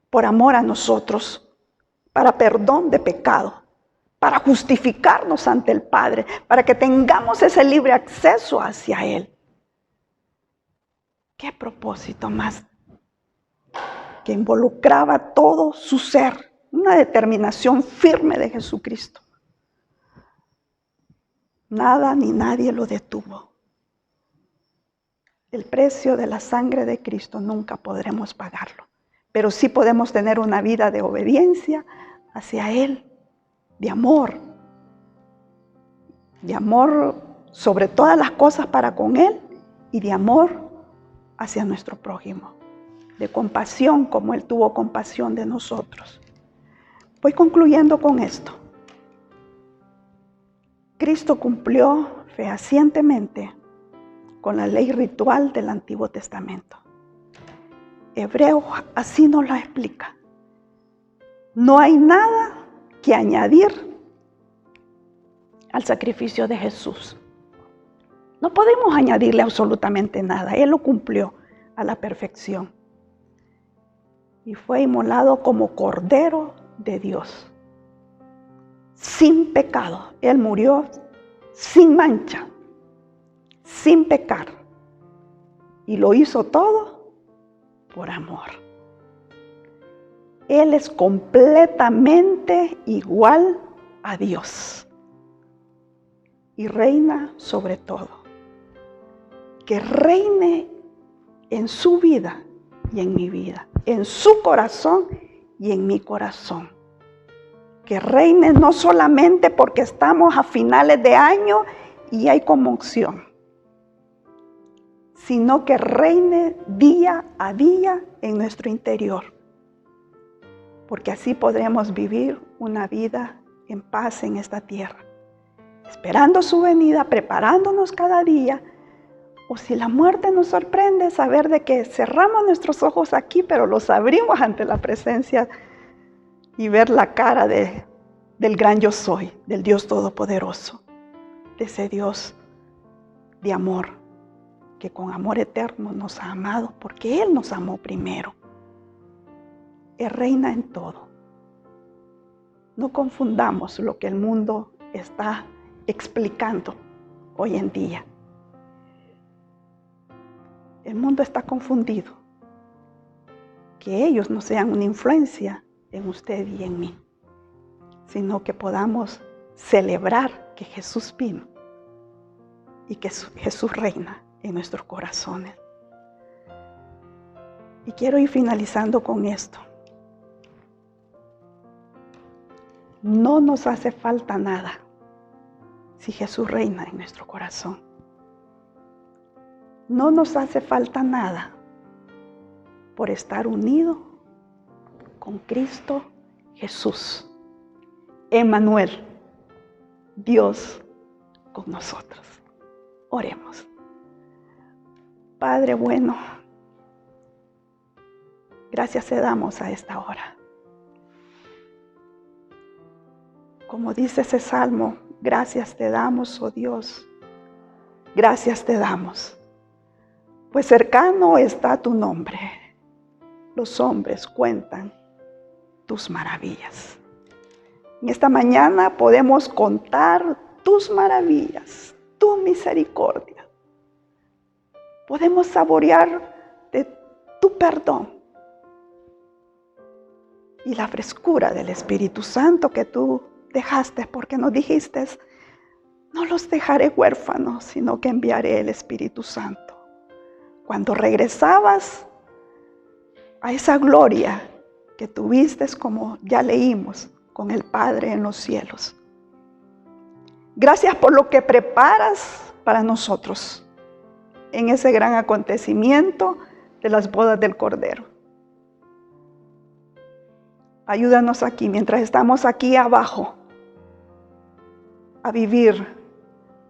por amor a nosotros, para perdón de pecado, para justificarnos ante el Padre, para que tengamos ese libre acceso hacia Él. ¿Qué propósito más que involucraba todo su ser? Una determinación firme de Jesucristo. Nada ni nadie lo detuvo. El precio de la sangre de Cristo nunca podremos pagarlo, pero sí podemos tener una vida de obediencia hacia Él, de amor sobre todas las cosas para con Él y de amor hacia nuestro prójimo, de compasión como Él tuvo compasión de nosotros. Voy concluyendo con esto. Cristo cumplió fehacientemente con la ley ritual del Antiguo Testamento. Hebreo así nos la explica. No hay nada que añadir al sacrificio de Jesús. No podemos añadirle absolutamente nada. Él lo cumplió a la perfección. Y fue inmolado como Cordero de Dios, sin pecado. Él murió sin mancha, sin pecar. Y lo hizo todo por amor. Él es completamente igual a Dios. Y reina sobre todo. Que reine en su vida y en mi vida. En su corazón y en mi corazón. Que reine no solamente porque estamos a finales de año y hay conmoción, sino que reine día a día en nuestro interior. Porque así podremos vivir una vida en paz en esta tierra. Esperando su venida, preparándonos cada día O si la muerte nos sorprende, saber de que cerramos nuestros ojos aquí, pero los abrimos ante la presencia y ver la cara del gran yo soy, del Dios Todopoderoso, de ese Dios de amor, que con amor eterno nos ha amado, porque Él nos amó primero. Él reina en todo. No confundamos lo que el mundo está explicando hoy en día. El mundo está confundido. Que ellos no sean una influencia en usted y en mí, sino que podamos celebrar que Jesús vino y que Jesús reina en nuestros corazones. Y quiero ir finalizando con esto. No nos hace falta nada si Jesús reina en nuestro corazón. No nos hace falta nada por estar unidos con Cristo Jesús. Emmanuel, Dios con nosotros. Oremos. Padre bueno, gracias te damos a esta hora. Como dice ese salmo, gracias te damos, oh Dios, gracias te damos. Pues cercano está tu nombre. Los hombres cuentan tus maravillas. En esta mañana podemos contar tus maravillas, tu misericordia. Podemos saborear de tu perdón y la frescura del Espíritu Santo que tú dejaste, porque nos dijiste, no los dejaré huérfanos, sino que enviaré el Espíritu Santo. Cuando regresabas a esa gloria que tuviste, como ya leímos, con el Padre en los cielos. Gracias por lo que preparas para nosotros en ese gran acontecimiento de las bodas del Cordero. Ayúdanos aquí, mientras estamos aquí abajo, a vivir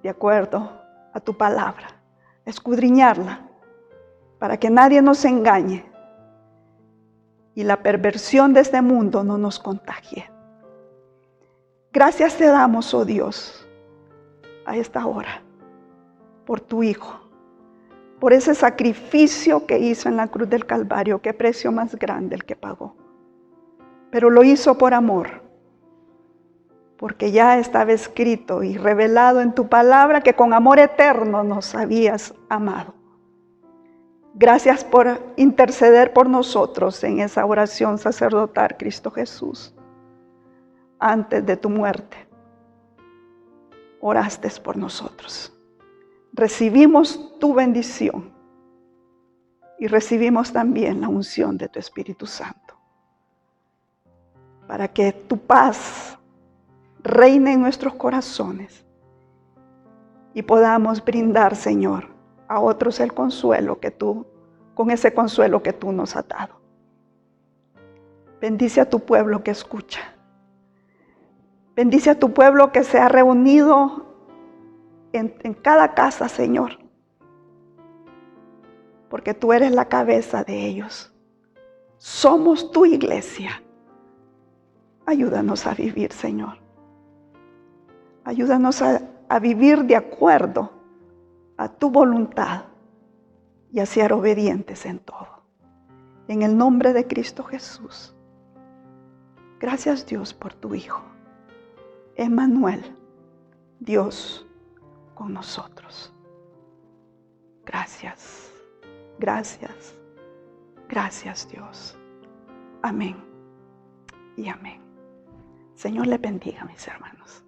de acuerdo a tu palabra, a escudriñarla, para que nadie nos engañe y la perversión de este mundo no nos contagie. Gracias te damos, oh Dios, a esta hora, por tu Hijo, por ese sacrificio que hizo en la cruz del Calvario. Qué precio más grande el que pagó. Pero lo hizo por amor, porque ya estaba escrito y revelado en tu palabra que con amor eterno nos habías amado. Gracias por interceder por nosotros en esa oración sacerdotal, Cristo Jesús. Antes de tu muerte, oraste por nosotros. Recibimos tu bendición y recibimos también la unción de tu Espíritu Santo, para que tu paz reine en nuestros corazones y podamos brindar, Señor, a otros el consuelo que tú, con ese consuelo que tú nos has dado. Bendice a tu pueblo que escucha. Bendice a tu pueblo que se ha reunido en cada casa, Señor, porque tú eres la cabeza de ellos. Somos tu iglesia. Ayúdanos a vivir, Señor. Ayúdanos a vivir de acuerdo a tu voluntad y a ser obedientes en todo. En el nombre de Cristo Jesús. Gracias, Dios, por tu Hijo. Emmanuel, Dios con nosotros. Gracias, gracias, gracias, Dios. Amén y amén. Señor le bendiga, mis hermanos.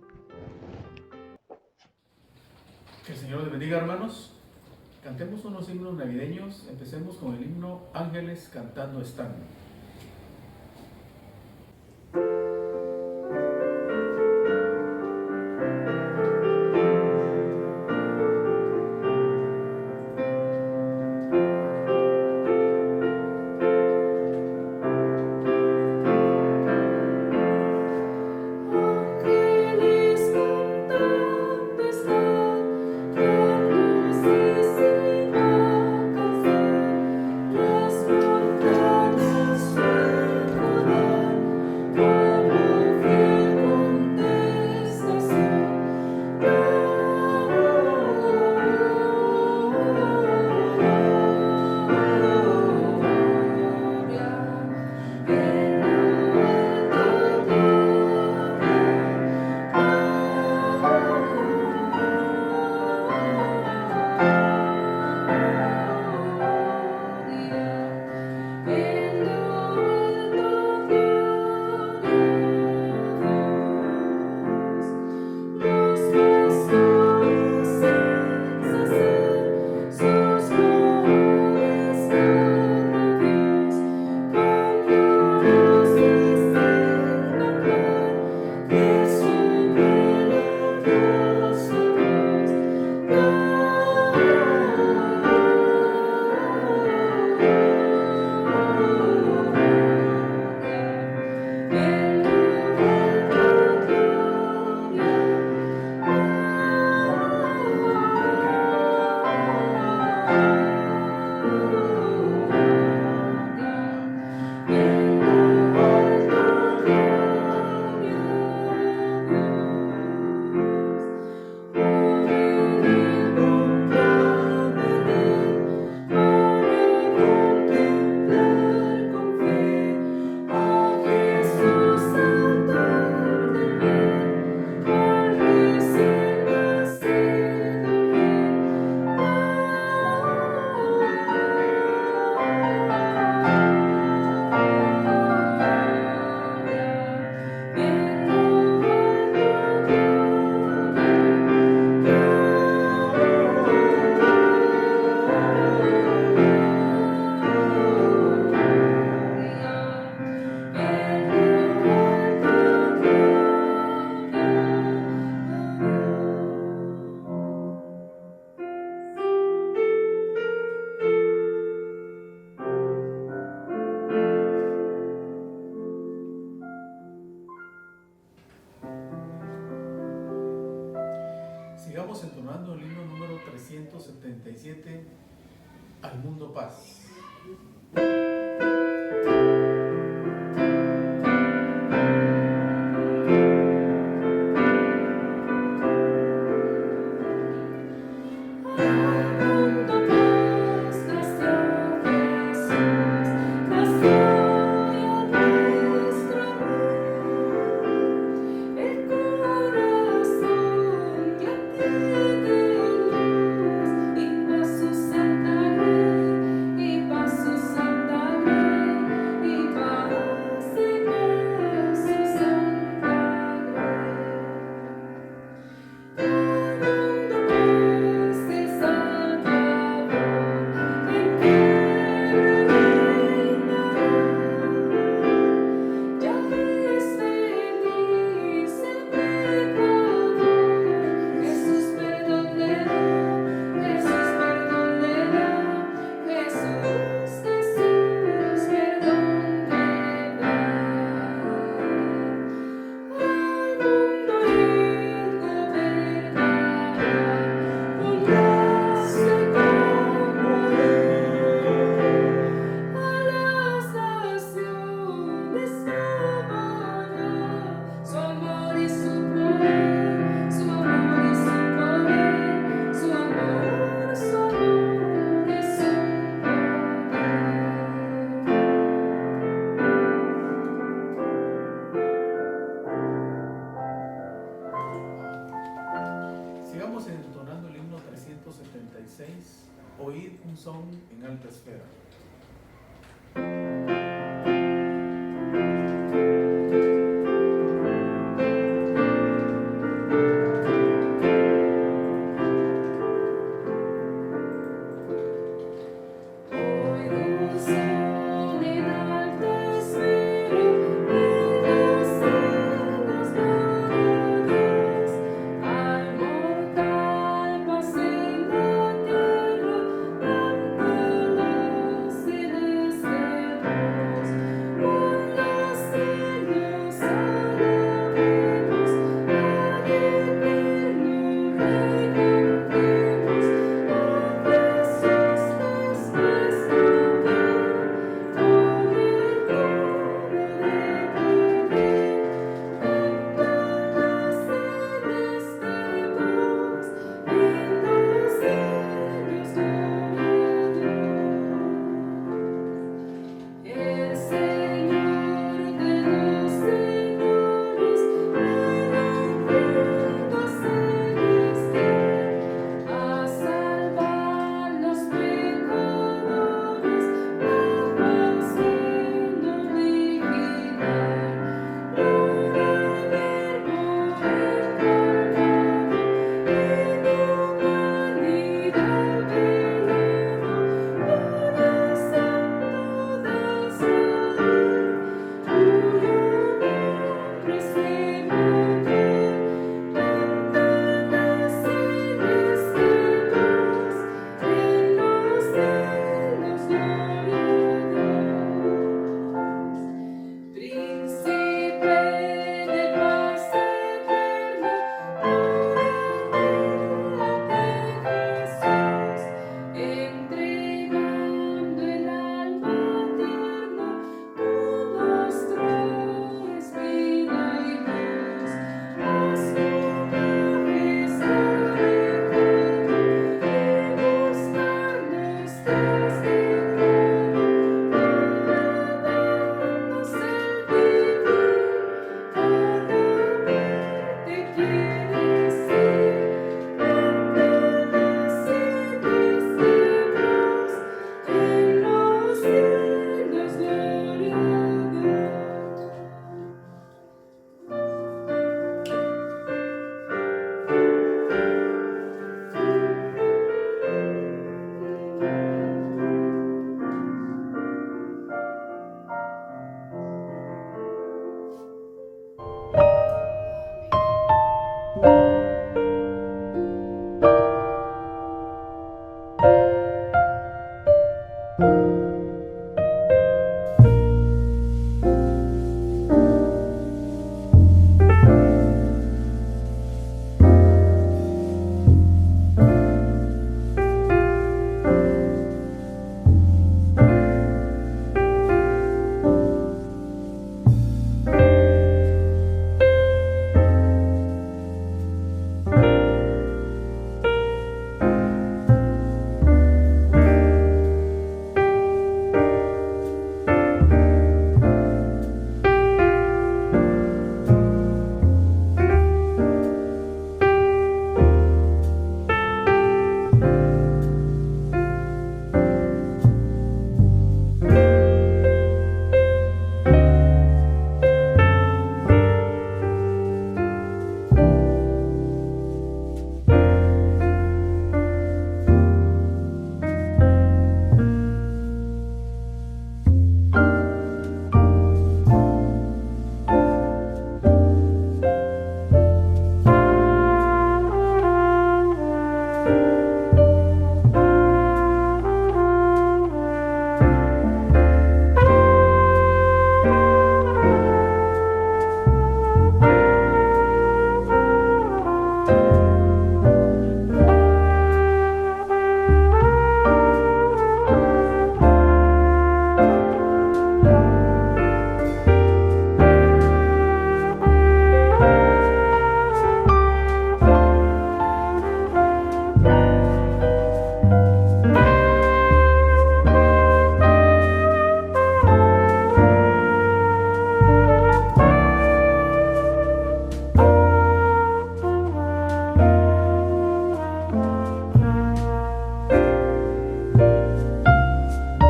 Que el Señor les bendiga, hermanos. Cantemos unos himnos navideños. Empecemos con el himno Ángeles cantando están. Ángeles cantando están, grandes y Sigamos entonando el himno número 377, Al Mundo Paz. Sigamos entonando el himno 376, Oíd un son en alta esfera.